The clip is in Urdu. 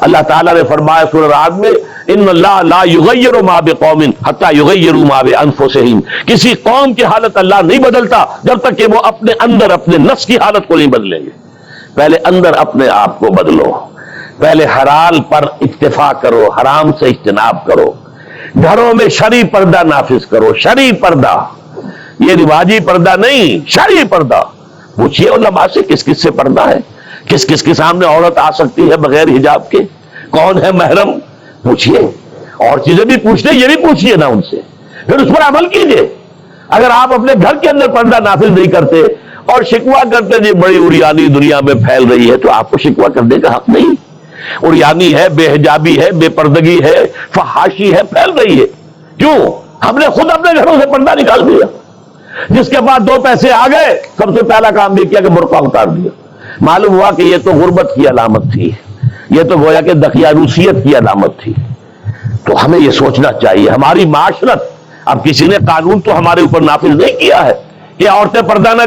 اللہ تعالیٰ نے فرمایا سورہ رعد میں ان اللہ لا یغیر ما بقوم حتی یغیروا ما بانفسہم، کسی قوم کی حالت اللہ نہیں بدلتا جب تک کہ وہ اپنے اندر اپنے نفس کی حالت کو نہیں بدلیں گے۔ پہلے اندر اپنے آپ کو بدلو، پہلے حلال پر اکتفا کرو، حرام سے اجتناب کرو، گھروں میں شرعی پردہ نافذ کرو، شرعی پردہ، یہ رواجی پردہ نہیں، شرعی پردہ۔ پوچھئے علماء سے کس کس سے پردہ ہے، کس کس کے سامنے عورت آ سکتی ہے بغیر حجاب کے، کون ہے محرم، پوچھئے، اور چیزیں بھی پوچھتے یہ بھی پوچھئے نا ان سے، پھر اس پر عمل کیجئے۔ اگر آپ اپنے گھر کے اندر پردہ نافذ نہیں کرتے اور شکوہ کرتے جی بڑی عریانی دنیا میں پھیل رہی ہے، تو آپ کو شکوہ کرنے کا حق نہیں۔ عریانی ہے، بے حجابی ہے، بے پردگی ہے، فحاشی ہے، پھیل رہی ہے، کیوں؟ ہم نے خود اپنے گھروں سے پردہ نکال دیا۔ جس کے بعد 2 پیسے آ گئے، سب سے پہلا کام یہ کیا کہ برقع اتار دیا۔ معلوم ہوا کہ یہ تو غربت کی علامت تھی، یہ تو گویا کہ دقیانوسیت کی علامت تھی۔ تو ہمیں یہ سوچنا چاہیے، ہماری معاشرت، اب کسی نے قانون تو ہمارے اوپر نافذ نہیں کیا ہے کہ عورتیں پردہ نہ